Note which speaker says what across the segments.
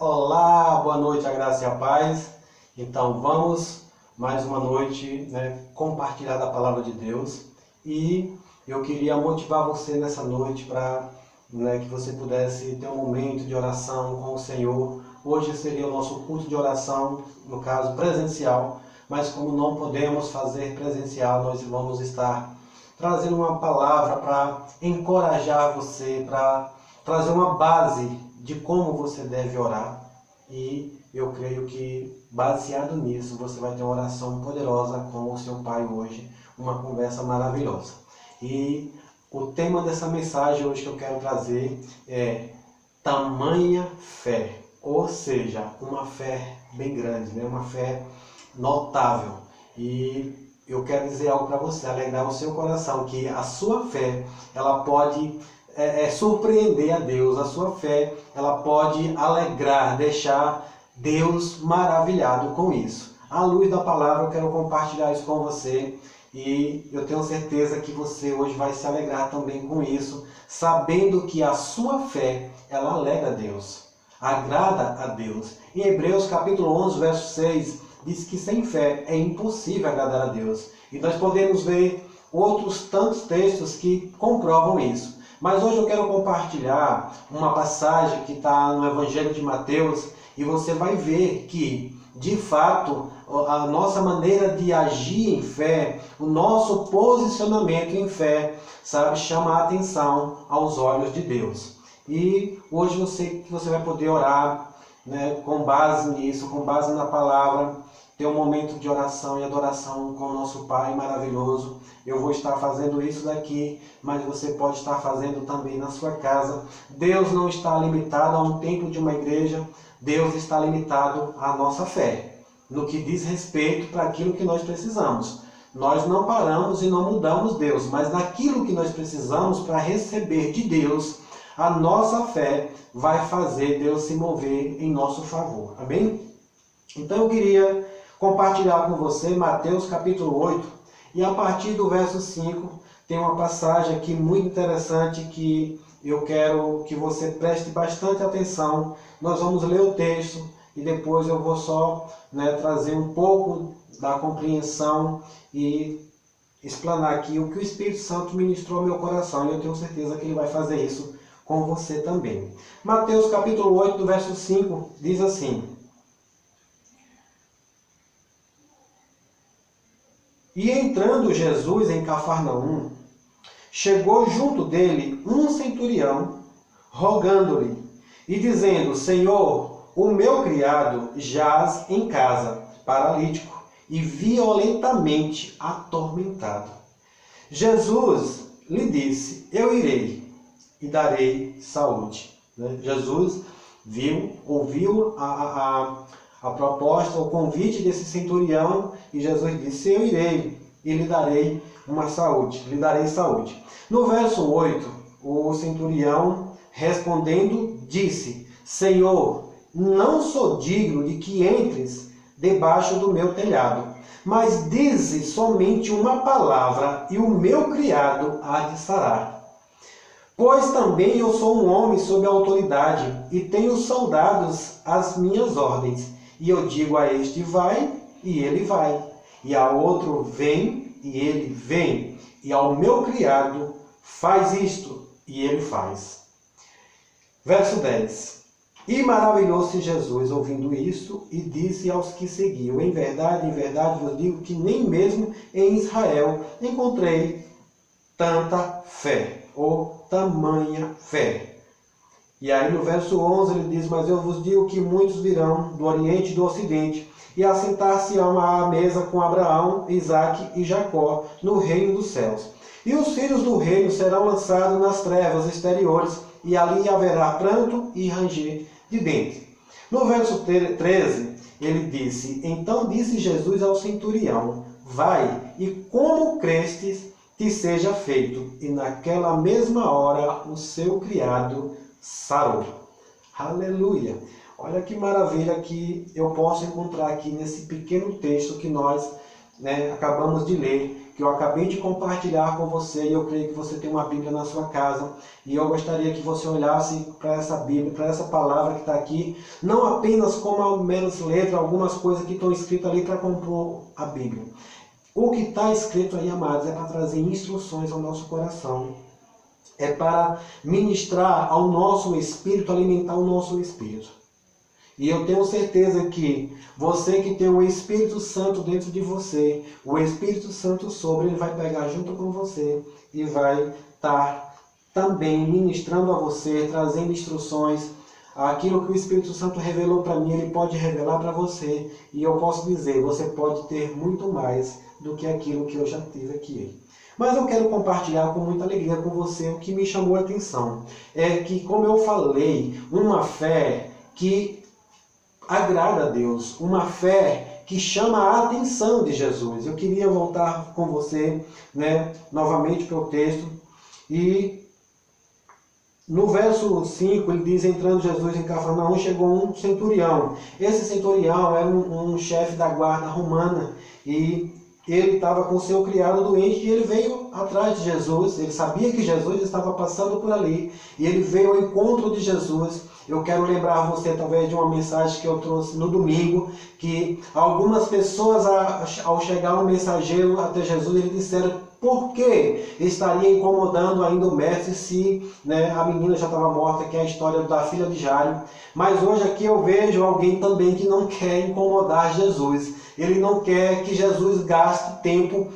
Speaker 1: Olá, boa noite, a graça e a paz. Então vamos mais uma noite, compartilhar da palavra de Deus. E eu queria motivar você nessa noite para que você pudesse ter um momento de oração com o Senhor. Hoje seria o nosso culto de oração, no caso presencial, mas como não podemos fazer presencial, nós vamos estar trazendo uma palavra para encorajar você, para trazer uma base de como você deve orar. E eu creio que, baseado nisso, você vai ter uma oração poderosa com o seu Pai hoje, uma conversa maravilhosa. E o tema dessa mensagem hoje que eu quero trazer é tamanha fé, ou seja, uma fé bem grande, uma fé notável. E eu quero dizer algo para você, alegrar o seu coração, que a sua fé, ela pode surpreender a Deus. A sua fé, ela pode alegrar, deixar Deus maravilhado com isso. À luz da palavra, eu quero compartilhar isso com você e eu tenho certeza que você hoje vai se alegrar também com isso, sabendo que a sua fé, ela alegra a Deus, agrada a Deus. Em Hebreus capítulo 11, verso 6, diz que sem fé é impossível agradar a Deus. E nós podemos ver outros tantos textos que comprovam isso. Mas hoje eu quero compartilhar uma passagem que está no Evangelho de Mateus e você vai ver que, de fato, a nossa maneira de agir em fé, o nosso posicionamento em fé, chama a atenção aos olhos de Deus. E hoje você vai poder orar com base nisso, com base na palavra, ter um momento de oração e adoração com o nosso Pai maravilhoso. Eu vou estar fazendo isso daqui, mas você pode estar fazendo também na sua casa. Deus não está limitado a um templo de uma igreja, Deus está limitado à nossa fé, no que diz respeito para aquilo que nós precisamos. Nós não paramos e não mudamos Deus, mas naquilo que nós precisamos para receber de Deus, a nossa fé vai fazer Deus se mover em nosso favor. Amém? Então eu queria compartilhar com você Mateus capítulo 8, e a partir do verso 5 tem uma passagem aqui muito interessante que eu quero que você preste bastante atenção. Nós vamos ler o texto e depois eu vou só trazer um pouco da compreensão e explanar aqui o que o Espírito Santo ministrou ao meu coração, e eu tenho certeza que ele vai fazer isso com você também. Mateus capítulo 8, do verso 5, diz assim: E entrando Jesus em Cafarnaum, chegou junto dele um centurião, rogando-lhe e dizendo: Senhor, o meu criado jaz em casa, paralítico e violentamente atormentado. Jesus lhe disse: Eu irei e darei saúde. Jesus ouviu a proposta, o convite desse centurião, e Jesus disse: Eu irei e lhe darei saúde. No verso 8, o centurião respondendo disse: Senhor, não sou digno de que entres debaixo do meu telhado, mas dize somente uma palavra e o meu criado há de sarar. Pois também eu sou um homem sob autoridade e tenho soldados às minhas ordens. E eu digo a este: vai, e ele vai. E a outro: vem, e ele vem. E ao meu criado: faz isto, e ele faz. Verso 10. E maravilhou-se Jesus ouvindo isto, e disse aos que seguiam: em verdade vos digo que nem mesmo em Israel encontrei tanta fé, ou tamanha fé. E aí no verso 11 ele diz: Mas eu vos digo que muitos virão do Oriente e do Ocidente, e assentar-se-ão à mesa com Abraão, Isaque e Jacó, no reino dos céus. E os filhos do reino serão lançados nas trevas exteriores, e ali haverá pranto e ranger de dentes. No verso 13 ele disse: Então disse Jesus ao centurião: Vai, e como crestes, te seja feito. E naquela mesma hora o seu criado sarou. Aleluia! Olha que maravilha que eu posso encontrar aqui nesse pequeno texto que nós acabamos de ler, que eu acabei de compartilhar com você, e eu creio que você tem uma Bíblia na sua casa, e eu gostaria que você olhasse para essa Bíblia, para essa palavra que está aqui, não apenas como meras letras, algumas coisas que estão escritas ali para compor a Bíblia. O que está escrito aí, amados, é para trazer instruções ao nosso coração, é para ministrar ao nosso espírito, alimentar o nosso espírito. E eu tenho certeza que você que tem o Espírito Santo dentro de você, o Espírito Santo sobre, ele vai pegar junto com você e vai estar também ministrando a você, trazendo instruções. Aquilo que o Espírito Santo revelou para mim, ele pode revelar para você. E eu posso dizer, você pode ter muito mais do que aquilo que eu já tive aqui. Mas eu quero compartilhar com muita alegria com você o que me chamou a atenção. É que, como eu falei, uma fé que agrada a Deus, uma fé que chama a atenção de Jesus. Eu queria voltar com você, novamente para o texto. E no verso 5 ele diz, entrando Jesus em Cafarnaum, chegou um centurião. Esse centurião era um chefe da guarda romana e ele estava com seu criado doente e ele veio atrás de Jesus. Ele sabia que Jesus estava passando por ali e ele veio ao encontro de Jesus. Eu quero lembrar você através de uma mensagem que eu trouxe no domingo, que algumas pessoas, ao chegar um mensageiro até Jesus, eles disseram por que estaria incomodando ainda o mestre se a menina já estava morta, que é a história da filha de Jairo. Mas hoje aqui eu vejo alguém também que não quer incomodar Jesus. Ele não quer que Jesus gaste tempo,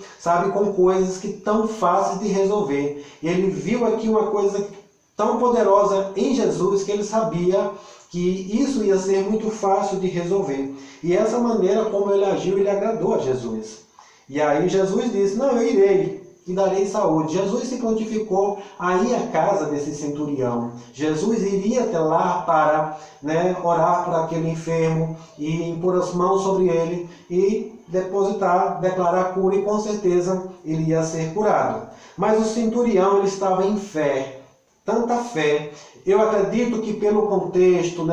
Speaker 1: com coisas que tão fáceis de resolver. Ele viu aqui uma coisa tão poderosa em Jesus que ele sabia que isso ia ser muito fácil de resolver. E essa maneira como ele agiu, ele agradou a Jesus. E aí Jesus disse, não, eu irei e darei saúde. Jesus se prontificou a ir à casa desse centurião. Jesus iria até lá para orar por aquele enfermo e impor as mãos sobre ele e depositar, declarar cura, e com certeza ele ia ser curado. Mas o centurião, ele estava em fé, tanta fé. Eu acredito que pelo contexto,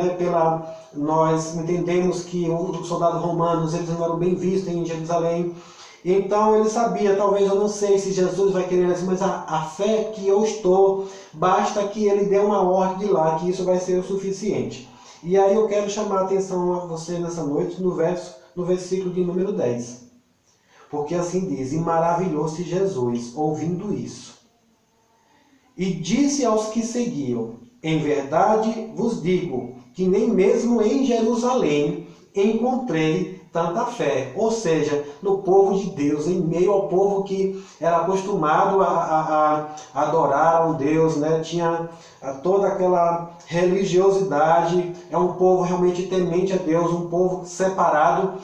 Speaker 1: nós entendemos que os soldados romanos, eles não eram bem vistos em Jerusalém. Então ele sabia, talvez, eu não sei se Jesus vai querer assim, mas a fé que eu estou, basta que ele dê uma ordem de lá, que isso vai ser o suficiente. E aí eu quero chamar a atenção a você nessa noite no versículo de número 10. Porque assim diz, e maravilhou-se Jesus ouvindo isso. E disse aos que seguiam, em verdade vos digo, que nem mesmo em Jerusalém encontrei tanta fé. Ou seja, no povo de Deus, em meio ao povo que era acostumado a adorar a um Deus, tinha toda aquela religiosidade, é um povo realmente temente a Deus, um povo separado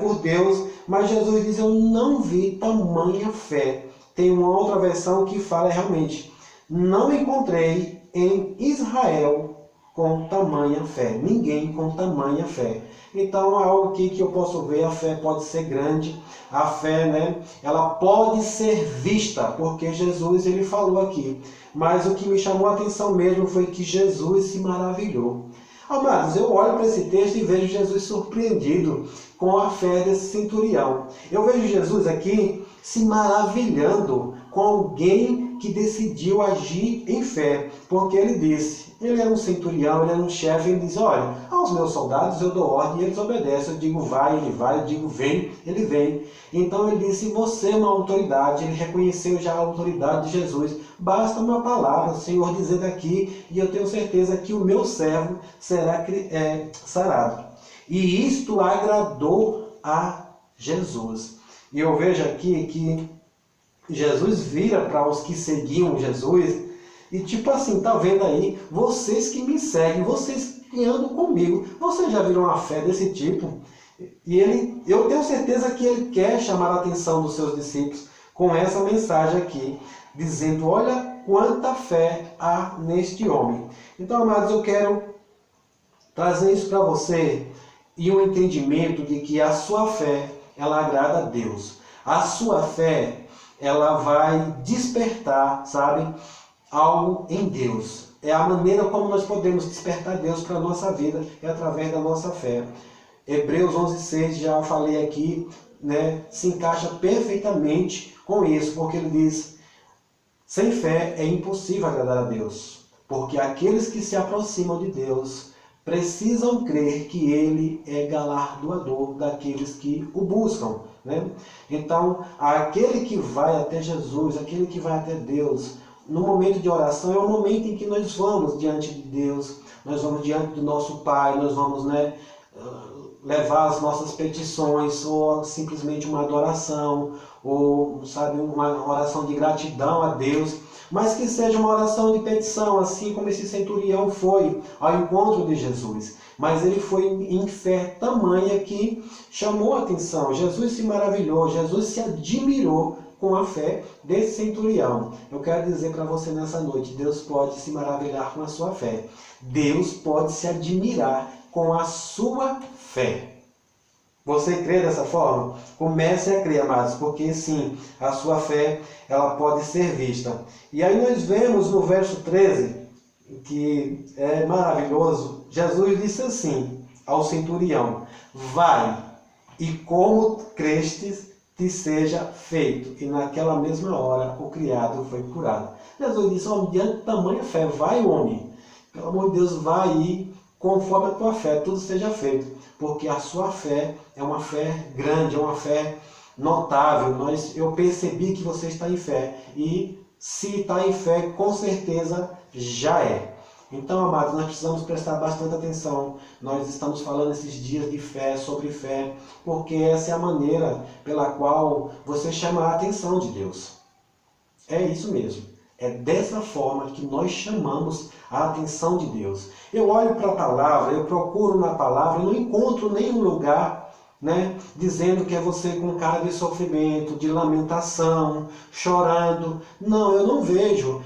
Speaker 1: por Deus. Mas Jesus diz, eu não vi tamanha fé. Tem uma outra versão que fala realmente, não encontrei em Israel com tamanha fé. Ninguém com tamanha fé. Então, é algo que eu posso ver, a fé pode ser grande, a fé, ela pode ser vista, porque Jesus, ele falou aqui. Mas o que me chamou a atenção mesmo foi que Jesus se maravilhou. Amados, eu olho para esse texto e vejo Jesus surpreendido com a fé desse centurião. Eu vejo Jesus aqui se maravilhando com alguém que decidiu agir em fé, porque ele disse, ele era um centurião, ele era um chefe, ele diz, olha, aos meus soldados eu dou ordem e eles obedecem, eu digo vai, ele vai, eu digo vem, ele vem. Então ele disse, você é uma autoridade, ele reconheceu já a autoridade de Jesus, basta uma palavra, o Senhor dizendo aqui, e eu tenho certeza que o meu servo será sarado. E isto agradou a Jesus. E eu vejo aqui que Jesus vira para os que seguiam Jesus e tipo assim, tá vendo aí, vocês que me seguem, vocês que andam comigo, vocês já viram uma fé desse tipo? E eu tenho certeza que ele quer chamar a atenção dos seus discípulos com essa mensagem aqui, dizendo, olha quanta fé há neste homem. Então, amados, eu quero trazer isso para você e um entendimento de que a sua fé, ela agrada a Deus. A sua fé, ela vai despertar, algo em Deus. É a maneira como nós podemos despertar Deus para a nossa vida, é através da nossa fé. Hebreus 11:6, já falei aqui, né, se encaixa perfeitamente com isso, porque ele diz: sem fé é impossível agradar a Deus, porque aqueles que se aproximam de Deus precisam crer que Ele é galardoador daqueles que o buscam, né? Então, aquele que vai até Jesus, aquele que vai até Deus, no momento de oração, é o momento em que nós vamos diante de Deus, nós vamos diante do nosso Pai, nós vamos, né, levar as nossas petições, ou simplesmente uma adoração, ou, sabe, uma oração de gratidão a Deus, mas que seja uma oração de petição, assim como esse centurião foi ao encontro de Jesus. Mas ele foi em fé tamanha que chamou a atenção. Jesus se maravilhou, Jesus se admirou com a fé desse centurião. Eu quero dizer para você nessa noite, Deus pode se maravilhar com a sua fé. Deus pode se admirar com a sua fé. Você crê dessa forma? Comece a crer, amados, porque sim, a sua fé, ela pode ser vista. E aí nós vemos no verso 13, que é maravilhoso, Jesus disse assim ao centurião: vai, e como crestes, te seja feito. E naquela mesma hora o criado foi curado. Jesus disse: homem, diante de tamanha fé, vai, homem. Pelo amor de Deus, vai e conforme a tua fé, tudo seja feito. Porque a sua fé é uma fé grande, é uma fé notável. Eu percebi que você está em fé. E se está em fé, com certeza já é. Então, amados, nós precisamos prestar bastante atenção. Nós estamos falando esses dias de fé, sobre fé, porque essa é a maneira pela qual você chama a atenção de Deus. É isso mesmo. É dessa forma que nós chamamos a atenção de Deus. Eu olho para a palavra, eu procuro na palavra, eu não encontro nenhum lugar, né, dizendo que é você com cara de sofrimento, de lamentação, chorando. Não, eu não vejo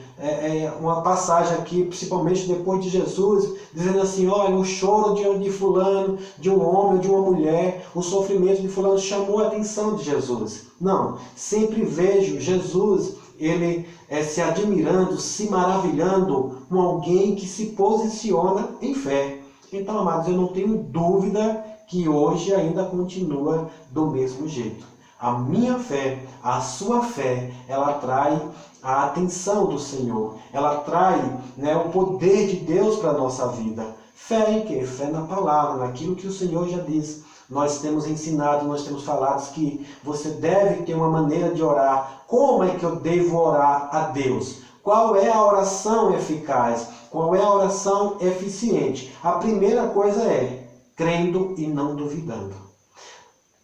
Speaker 1: uma passagem aqui, principalmente depois de Jesus, dizendo assim: olha, o choro de fulano, de um homem ou de uma mulher, o sofrimento de fulano chamou a atenção de Jesus. Não, sempre vejo Jesus, ele se admirando, se maravilhando com alguém que se posiciona em fé. Então, amados, eu não tenho dúvida que hoje ainda continua do mesmo jeito. A minha fé, a sua fé, ela atrai a atenção do Senhor. Ela atrai, né, o poder de Deus para a nossa vida. Fé em quê? Fé na palavra, naquilo que o Senhor já diz. Nós temos ensinado, nós temos falado que você deve ter uma maneira de orar. Como é que eu devo orar a Deus? Qual é a oração eficaz? Qual é a oração eficiente? A primeira coisa é crendo e não duvidando.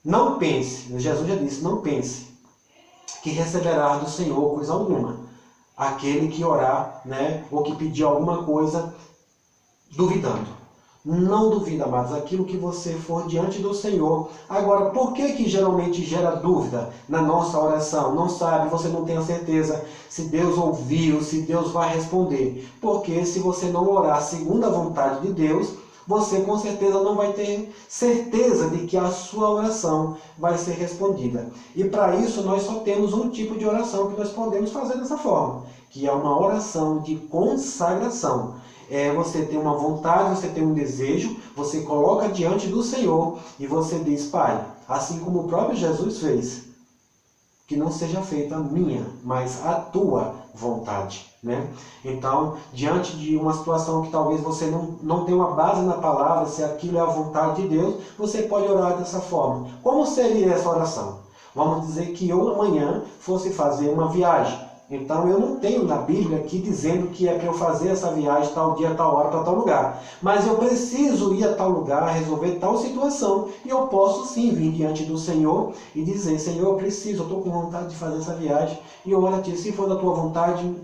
Speaker 1: Não pense, Jesus já disse, não pense que receberá do Senhor coisa alguma. Aquele que orar, né, ou que pedir alguma coisa duvidando. Não duvida, amados, aquilo que você for diante do Senhor. Agora, por que geralmente gera dúvida na nossa oração? Não sabe, você não tem a certeza se Deus ouviu, se Deus vai responder. Porque se você não orar segundo a vontade de Deus, você com certeza não vai ter certeza de que a sua oração vai ser respondida. E para isso nós só temos um tipo de oração que nós podemos fazer dessa forma, que é uma oração de consagração. Você tem uma vontade, você tem um desejo, você coloca diante do Senhor e você diz: Pai, assim como o próprio Jesus fez, que não seja feita a minha, mas a tua vontade. Né? Então, diante de uma situação que talvez você não tenha uma base na palavra, se aquilo é a vontade de Deus, você pode orar dessa forma. Como seria essa oração? Vamos dizer que eu amanhã fosse fazer uma viagem. Então eu não tenho na Bíblia aqui dizendo que é para eu fazer essa viagem tal dia, tal hora, para tal lugar. Mas eu preciso ir a tal lugar, resolver tal situação. E eu posso sim vir diante do Senhor e dizer: Senhor, eu preciso, eu estou com vontade de fazer essa viagem. E eu oro a Ti, se for da Tua vontade,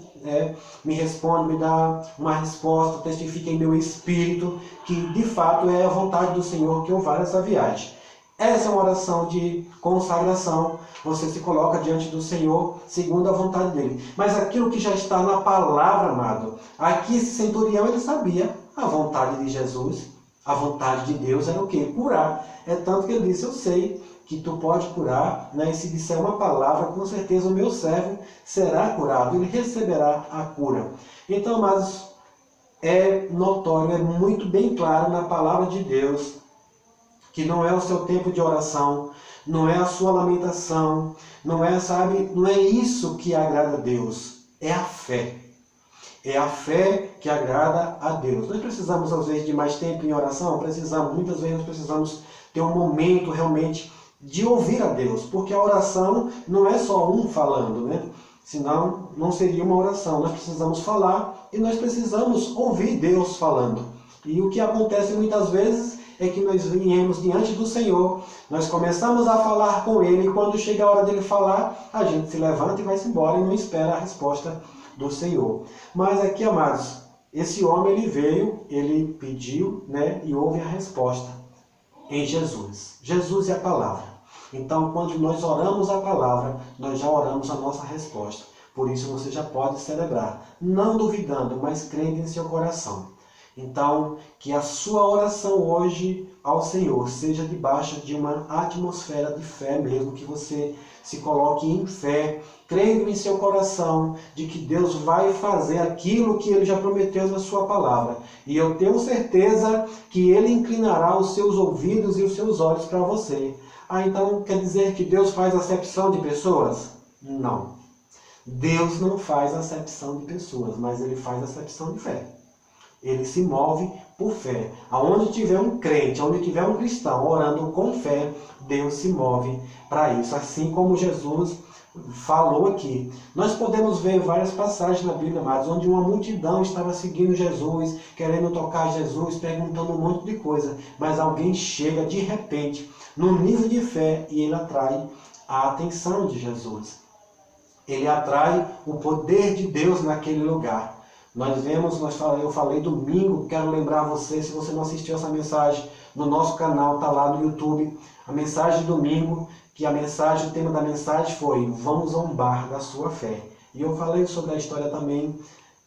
Speaker 1: me responde, me dá uma resposta, testifica em meu espírito que de fato é a vontade do Senhor que eu vá nessa viagem. Essa é uma oração de consagração. Você se coloca diante do Senhor segundo a vontade dele. Mas aquilo que já está na palavra, amado, aqui esse centurião, ele sabia a vontade de Jesus, a vontade de Deus era o quê? Curar. É tanto que ele disse: eu sei que tu pode curar, né? E se disser uma palavra, com certeza o meu servo será curado, ele receberá a cura. Então, amados, é notório, é muito bem claro na palavra de Deus que não é o seu tempo de oração, não é a sua lamentação, não é, sabe, não é isso que agrada a Deus, é a fé. É a fé que agrada a Deus. Nós precisamos, às vezes, de mais tempo em oração? Precisamos. Muitas vezes nós precisamos ter um momento realmente de ouvir a Deus. Porque a oração não é só um falando, né? Senão, não seria uma oração. Nós precisamos falar e nós precisamos ouvir Deus falando. E o que acontece muitas vezes é que nós viemos diante do Senhor, nós começamos a falar com Ele, e quando chega a hora dele falar, a gente se levanta e vai-se embora e não espera a resposta do Senhor. Mas aqui, amados, esse homem ele veio, ele pediu, né, e houve a resposta em Jesus. Jesus é a palavra. Então, quando nós oramos a palavra, nós já oramos a nossa resposta. Por isso você já pode celebrar, não duvidando, mas crendo em seu coração. Então, que a sua oração hoje ao Senhor seja debaixo de uma atmosfera de fé mesmo, que você se coloque em fé, crendo em seu coração de que Deus vai fazer aquilo que Ele já prometeu na sua palavra. E eu tenho certeza que Ele inclinará os seus ouvidos e os seus olhos para você. Ah, então quer dizer que Deus faz acepção de pessoas? Não. Deus não faz acepção de pessoas, mas Ele faz acepção de fé. Ele se move por fé. Aonde tiver um crente, onde tiver um cristão orando com fé, Deus se move para isso. Assim como Jesus falou aqui. Nós podemos ver várias passagens na Bíblia, mas onde uma multidão estava seguindo Jesus, querendo tocar Jesus, perguntando um monte de coisa. Mas alguém chega de repente, num nível de fé, e ele atrai a atenção de Jesus. Ele atrai o poder de Deus naquele lugar. Nós vemos, eu falei domingo, quero lembrar você, se você não assistiu essa mensagem no nosso canal, está lá no YouTube, a mensagem de domingo, que o tema da mensagem foi, vamos zombar da sua fé. E eu falei sobre a história também,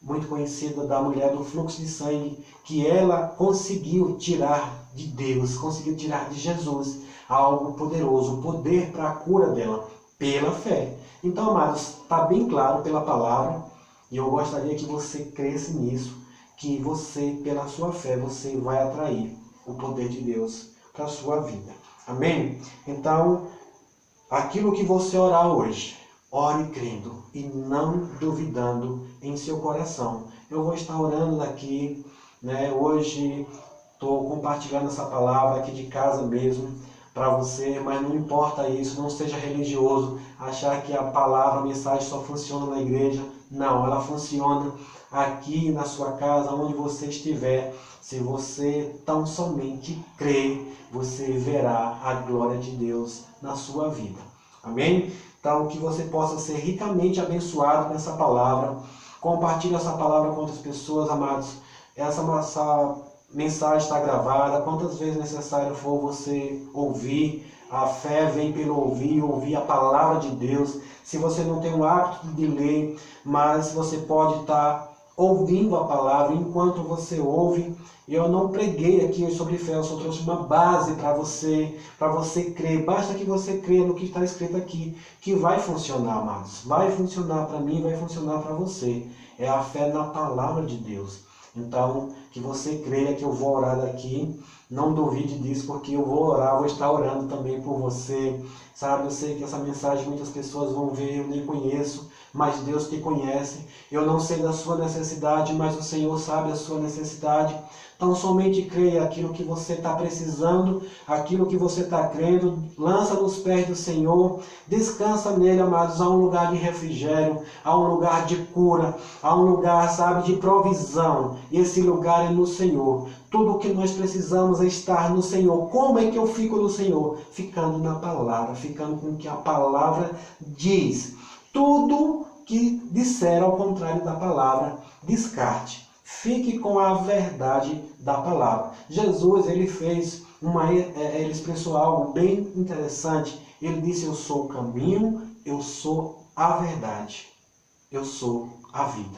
Speaker 1: muito conhecida, da mulher do fluxo de sangue, que ela conseguiu tirar de Deus, conseguiu tirar de Jesus algo poderoso, o poder para a cura dela, pela fé. Então, amados, está bem claro pela palavra, e eu gostaria que você cresce nisso, que você, pela sua fé, você vai atrair o poder de Deus para a sua vida. Amém? Então, aquilo que você orar hoje, ore crendo e não duvidando em seu coração. Eu vou estar orando daqui, né? Hoje estou compartilhando essa palavra aqui de casa mesmo, para você, mas não importa isso, não seja religioso, achar que a palavra, a mensagem só funciona na igreja. Não, ela funciona aqui na sua casa, onde você estiver. Se você tão somente crer, você verá a glória de Deus na sua vida. Amém? Então, que você possa ser ricamente abençoado com essa palavra. Compartilhe essa palavra com outras pessoas, amados. Essa mensagem está gravada, quantas vezes necessário for você ouvir. A fé vem pelo ouvir a palavra de Deus. Se você não tem o hábito de ler, mas você pode estar ouvindo a palavra enquanto você ouve. Eu não preguei aqui sobre fé, eu só trouxe uma base para você crer. Basta que você creia no que está escrito aqui, que vai funcionar, amados. Vai funcionar para mim, vai funcionar para você. É a fé na palavra de Deus. Então, que você creia que eu vou orar daqui, não duvide disso, porque eu vou orar, vou estar orando também por você, sabe? Eu sei que essa mensagem muitas pessoas vão ver, eu nem conheço, mas Deus te conhece. Eu não sei da sua necessidade, mas o Senhor sabe a sua necessidade. Então, somente creia aquilo que você está precisando, aquilo que você está crendo, lança nos pés do Senhor, descansa nele, amados. Há um lugar de refrigério, há um lugar de cura, há um lugar, sabe, de provisão. E esse lugar é no Senhor. Tudo o que nós precisamos é estar no Senhor. Como é que eu fico no Senhor? Ficando na palavra, ficando com o que a palavra diz. Tudo que disser ao contrário da palavra, descarte. Fique com a verdade da palavra. Jesus, ele expressou algo bem interessante. Ele disse, eu sou o caminho, eu sou a verdade, eu sou a vida.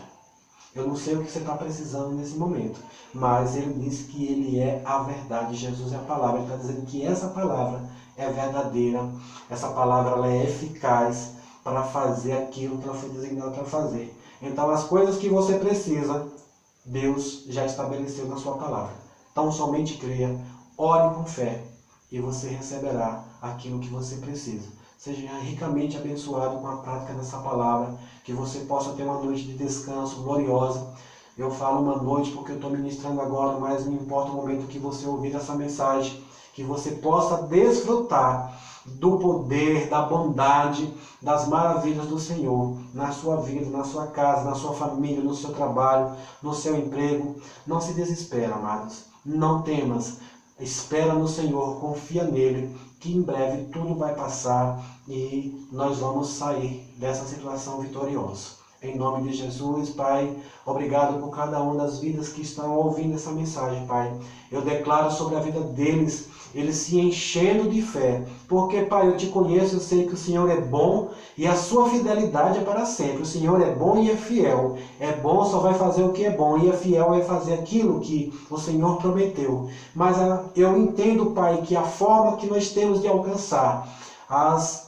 Speaker 1: Eu não sei o que você está precisando nesse momento, mas ele disse que ele é a verdade. Jesus é a palavra. Ele está dizendo que essa palavra é verdadeira, essa palavra ela é eficaz para fazer aquilo que ela foi designada para fazer. Então, as coisas que você precisa, Deus já estabeleceu na sua palavra. Então, somente creia, ore com fé e você receberá aquilo que você precisa. Seja ricamente abençoado com a prática dessa palavra, que você possa ter uma noite de descanso gloriosa. Eu falo uma noite porque eu estou ministrando agora, mas não importa o momento que você ouvir essa mensagem, que você possa desfrutar do poder, da bondade, das maravilhas do Senhor na sua vida, na sua casa, na sua família, no seu trabalho, no seu emprego. Não se desespera, amados. Não temas. Espera no Senhor, confia nele, que em breve tudo vai passar e nós vamos sair dessa situação vitoriosos. Em nome de Jesus, Pai, obrigado por cada uma das vidas que estão ouvindo essa mensagem, Pai. Eu declaro sobre a vida deles, eles se enchendo de fé. Porque, Pai, eu te conheço, eu sei que o Senhor é bom e a sua fidelidade é para sempre. O Senhor é bom e é fiel. É bom, só vai fazer o que é bom, e é fiel, vai fazer aquilo que o Senhor prometeu. Mas eu entendo, Pai, que a forma que nós temos de alcançar as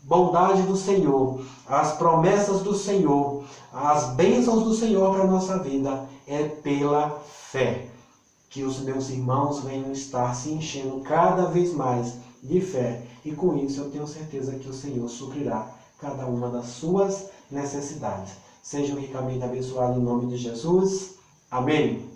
Speaker 1: bondades do Senhor, as promessas do Senhor, as bênçãos do Senhor para a nossa vida é pela fé. Que os meus irmãos venham estar se enchendo cada vez mais de fé. E com isso eu tenho certeza que o Senhor suprirá cada uma das suas necessidades. Sejam ricamente abençoados em nome de Jesus. Amém.